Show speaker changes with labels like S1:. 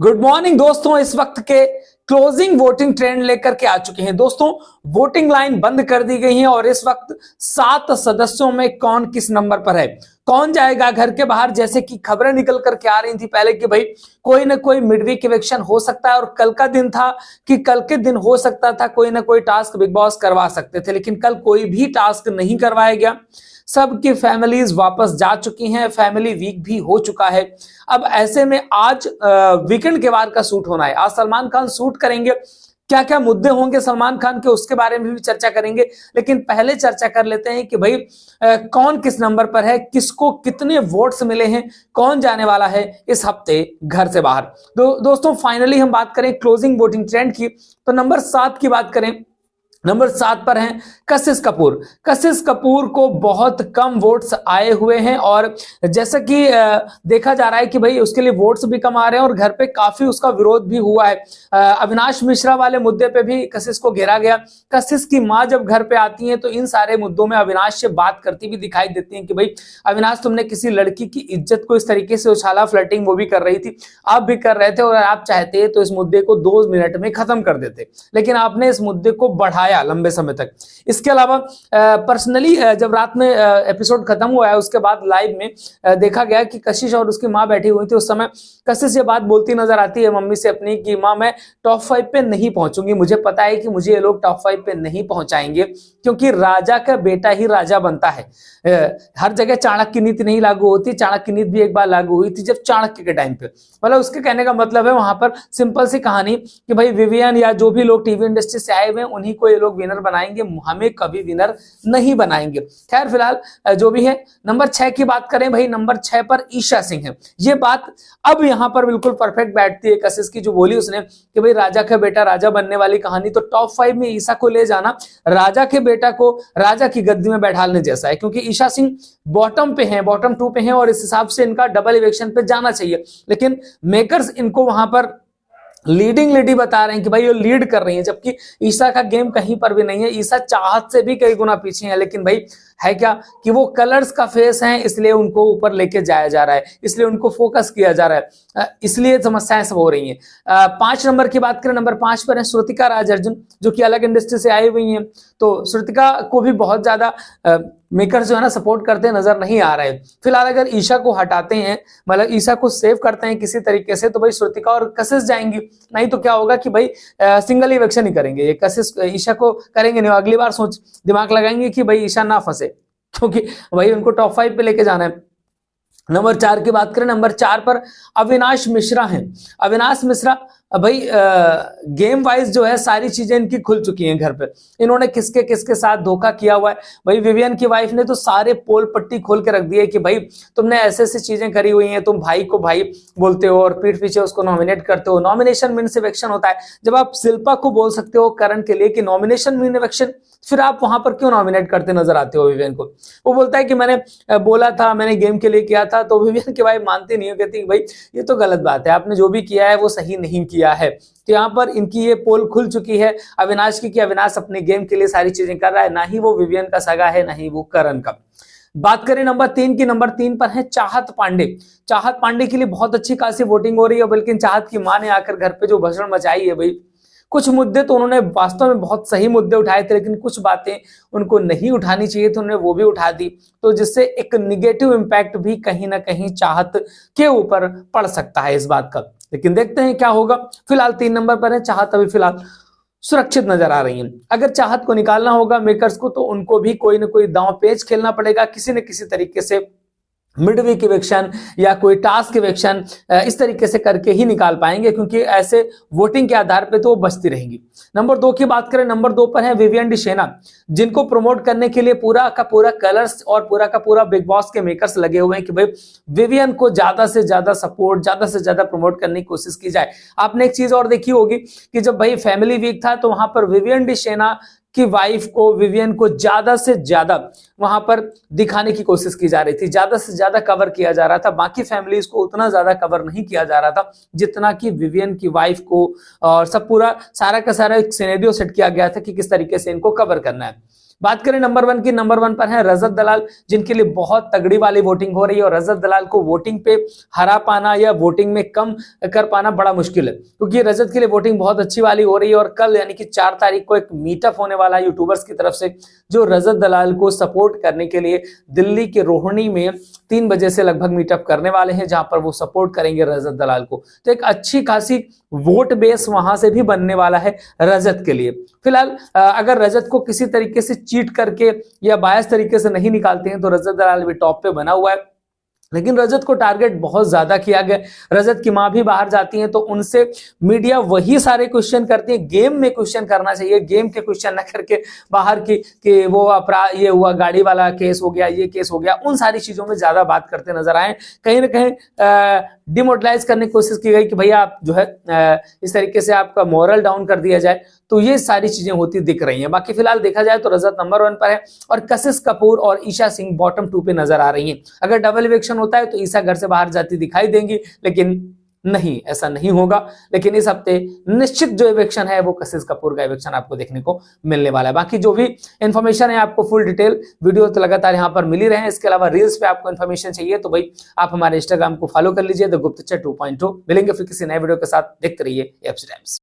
S1: Good morning दोस्तों। इस वक्त के क्लोजिंग वोटिंग ट्रेंड लेकर के आ चुके हैं दोस्तों। वोटिंग लाइन बंद कर दी गई है और इस वक्त 7 सदस्यों में कौन किस नंबर पर है, कौन जाएगा घर के बाहर। जैसे कि खबरें निकल करके आ रही थी पहले कि भाई कोई ना कोई मिडवीक इलेक्शन हो सकता है और कल का दिन था कि कल के दिन हो सकता था कोई ना कोई टास्क बिग बॉस करवा सकते थे, लेकिन कल कोई भी टास्क नहीं करवाया गया। सबकी फैमिलीज वापस जा चुकी हैं, फैमिली वीक भी हो चुका है। अब ऐसे में आज वीकेंड के बाद का शूट होना है। आज सलमान खान शूट करेंगे, क्या क्या मुद्दे होंगे सलमान खान के उसके बारे में भी चर्चा करेंगे। लेकिन पहले चर्चा कर लेते हैं कि भाई कौन किस नंबर पर है, किसको कितने वोट्स मिले हैं, कौन जाने वाला है इस हफ्ते घर से बाहर। दोस्तों फाइनली हम बात करें क्लोजिंग वोटिंग ट्रेंड की, तो नंबर 7 की बात करें। नंबर 7 पर हैं कशिश कपूर। कशिश कपूर को बहुत कम वोट्स आए हुए हैं और जैसा कि देखा जा रहा है कि भाई उसके लिए वोट्स भी कम आ रहे हैं और घर पे काफी उसका विरोध भी हुआ है। अविनाश मिश्रा वाले मुद्दे पे भी कशिश को घेरा गया। कशिश की माँ जब घर पे आती है तो इन सारे मुद्दों में अविनाश से बात करती भी दिखाई देती है कि भाई अविनाश तुमने किसी लड़की की इज्जत को इस तरीके से उछाला, फ्लर्टिंग वो भी कर रही थी, आप भी कर रहे थे और आप चाहते तो इस मुद्दे को 2 मिनट में खत्म कर देते, लेकिन आपने इस मुद्दे को बढ़ाया लंबे समय तक। इसके अलावा पर्सनली जब रात में एपिसोड खत्म हुआ है उसके बाद लाइव में देखा गया कि कशिश और उसकी मां बैठी हुई थी। उस समय कशिश ये बात बोलती नजर आती है मम्मी से अपनी कि मां मैं टॉप 5 पे नहीं पहुंचूंगी, मुझे पता है कि मुझे ये लोग टॉप 5 पे नहीं पहुंचाएंगे क्योंकि राजा का बेटा ही राजा बनता है। हर जगह चाणक्य नीति नहीं लागू होती, चाणक्य नीति भी एक बार लागू हुई थी जब चाणक्य के टाइम पे। मतलब उसके कहने का मतलब है वहां पर सिंपल सी कहानी कि भाई विवियन या जो भी लोग टीवी इंडस्ट्री से आए हुए हैं उन्हीं को ये लोग विनर बनाएंगे, हमें कभी विनर नहीं बनाएंगे। खैर फिलहाल जो भी है, नंबर 6 की बात करें भाई, नंबर 6 पर ईशा सिंह है। ये बात अब यहां पर बिल्कुल परफेक्ट बैठती है कशिश की जो बोली उसने कि भाई राजा का बेटा राजा बनने वाली कहानी, तो टॉप 5 में ईशा को ले जाना राजा के बेटा को राजा की गद्दी में बैठाने जैसा है, क्योंकि ईशा सिंह बॉटम पे हैं, बॉटम 2 पे हैं और इस हिसाब से इनका डबल इलेक्शन पे जाना चाहिए। लेकिन मेकर्स इनको वहां पर लीडिंग लेडी बता रहे हैं कि भाई ये लीड कर रही है, जबकि ईशा का गेम कहीं पर भी नहीं है। ईशा चाहत से भी कई गुना पीछे है, लेकिन भाई है क्या कि वो कलर्स का फेस है इसलिए उनको ऊपर लेके जाया जा रहा है, इसलिए उनको फोकस किया जा रहा है, इसलिए समस्याएं सब हो रही हैं। 5 नंबर की बात करें, नंबर 5 पर है श्रुतिका राज अर्जुन जो कि अलग इंडस्ट्री से आई हुई हैं। तो श्रुतिका को भी बहुत ज्यादा मेकर जो है ना सपोर्ट करते नजर नहीं आ रहे। फिलहाल अगर ईशा को हटाते हैं, मतलब ईशा को सेव करते हैं किसी तरीके से, तो भाई श्रुतिका और कशिश जाएंगी। नहीं तो क्या होगा कि भाई सिंगल इलेक्शन ही करेंगे, ये कशिश ईशा को करेंगे नहीं। अगली बार सोच दिमाग लगाएंगे कि भाई ईशा ना फंसे, क्योंकि भाई उनको टॉप 5 पे लेके जाना है। नंबर 4 की बात करें, नंबर 4 पर अविनाश मिश्रा हैं। अविनाश मिश्रा भाई गेम वाइज जो है सारी चीजें इनकी खुल चुकी हैं घर पे। इन्होंने किसके किसके साथ धोखा किया हुआ है। भाई विवियन की वाइफ ने तो सारे पोल पट्टी खोल के रख दी है कि भाई तुमने ऐसे ऐसी चीजें करी हुई हैं, तुम भाई को भाई बोलते हो और पीठ पीछे उसको नॉमिनेट करते हो। नॉमिनेशन मीन इलेक्शन होता है। जब आप शिल्पा को बोल सकते हो करण के लिए कि नॉमिनेशन मीन इलेक्शन, फिर आप वहां पर क्यों नॉमिनेट करते नजर आते हो विवियन को। वो बोलता है कि मैंने बोला था, मैंने गेम के लिए किया था, तो विवियन की वाइफ मानती नहीं हो, कहती भाई ये तो गलत बात है, आपने जो भी किया है वो सही नहीं किया है। तो यहाँ पर इनकी ये पोल खुल चुकी है अविनाश की कि अविनाश अपने गेम के लिए सारी चीजें कर रहा है, ना ही वो विवियन का सगा है ना ही वो करण का। बात करें नंबर 3 की, नंबर 3 पर है चाहत पांडे। चाहत पांडे के लिए बहुत अच्छी खासी वोटिंग हो रही है, बल्कि चाहत की मां ने आकर घर पे जो भसड़ मचाई है भाई, कुछ मुद्दे तो उन्होंने वास्तव में बहुत सही मुद्दे उठाए थे, लेकिन कुछ बातें उनको नहीं उठानी चाहिए थी, उन्होंने वो भी उठा दी, तो जिससे एक निगेटिव इंपैक्ट भी कहीं ना कहीं चाहत के ऊपर पड़ सकता है इस बात का। लेकिन देखते हैं क्या होगा। फिलहाल 3 नंबर पर है चाहत, अभी फिलहाल सुरक्षित नजर आ रही है। अगर चाहत को निकालना होगा मेकर्स को, तो उनको भी कोई ना कोई दांव पेच खेलना पड़ेगा, किसी न किसी तरीके से मिड वीक इलेक्शन या कोई टास्क इलेक्शन इस तरीके से करके ही निकाल पाएंगे, क्योंकि ऐसे वोटिंग के आधार पे तो वो बचती रहेंगी। नंबर 2 की बात करें, नंबर 2 पर है विवियन डी शेना, जिनको प्रमोट करने के लिए पूरा का पूरा कलर्स और पूरा का पूरा बिग बॉस के मेकर्स लगे हुए हैं कि भाई विवियन को ज्यादा से ज्यादा सपोर्ट, ज्यादा से ज्यादा प्रमोट करने की कोशिश की जाए। आपने एक चीज और देखी होगी कि जब भाई फैमिली वीक था तो वहां पर विवियन डी शेना कि वाइफ को, विवियन को ज्यादा से ज्यादा वहां पर दिखाने की कोशिश की जा रही थी, ज्यादा से ज्यादा कवर किया जा रहा था। बाकी फैमिलीज को उतना ज्यादा कवर नहीं किया जा रहा था जितना कि विवियन की वाइफ को, और सब पूरा सारा का सारा एक सिनेरियो सेट किया गया था कि किस तरीके से इनको कवर करना है। बात करें नंबर 1 की, नंबर 1 पर है रजत दलाल, जिनके लिए बहुत तगड़ी वाली वोटिंग हो रही है और रजत दलाल को वोटिंग पे हरा पाना या वोटिंग में कम कर पाना बड़ा मुश्किल है, क्योंकि रजत के लिए वोटिंग बहुत अच्छी वाली हो रही है। और कल यानी कि 4 तारीख को एक मीटअप होने वाला है यूट्यूबर्स की तरफ से, जो रजत दलाल को सपोर्ट करने के लिए दिल्ली के रोहिणी में 3 बजे से लगभग मीटअप करने वाले हैं, जहां पर वो सपोर्ट करेंगे रजत दलाल को। तो एक अच्छी खासी वोट बेस वहां से भी बनने वाला है रजत के लिए। फिलहाल अगर रजत को किसी तरीके से चीट करके या बायस तरीके से नहीं निकालते हैं तो रजत दलाल भी टॉप पे बना हुआ है, लेकिन रजत को टारगेट बहुत ज्यादा किया गया। रजत की मां भी बाहर जाती हैं तो उनसे मीडिया वही सारे क्वेश्चन करती है, गेम में क्वेश्चन करना चाहिए, गेम के क्वेश्चन न करके बाहर की कि वो अपराध ये हुआ, गाड़ी वाला केस हो गया, ये केस हो गया, उन सारी चीजों में ज्यादा बात करते नजर आए। कहीं ना कहीं डिमोरलाइज करने की कोशिश की गई कि भैया आप जो है इस तरीके से आपका मोरल डाउन कर दिया जाए, तो ये सारी चीजें होती दिख रही हैं। बाकी फिलहाल देखा जाए तो रजत नंबर 1 पर है और कशिश कपूर और ईशा सिंह बॉटम 2 पे नजर आ रही हैं। अगर डबल इलेक्शन होता है तो ईशा घर से बाहर जाती दिखाई देंगी, लेकिन नहीं, ऐसा नहीं होगा। लेकिन इस हफ्ते निश्चित जो इलेक्शन है वो कशिश कपूर का इलेक्शन आपको देखने को मिलने वाला है। बाकी जो भी इंफॉर्मेशन है आपको फुल डिटेल वीडियो तो लगातार यहाँ पर मिली रहे। इसके अलावा रील्स पे आपको इन्फॉर्मेशन चाहिए तो भाई आप हमारे इंस्टाग्राम को फॉलो कर लीजिए, द गुप्तचर 2.0। मिलेंगे फिर किसी नए वीडियो के साथ, देखते रहिए एफसी टाइम्स।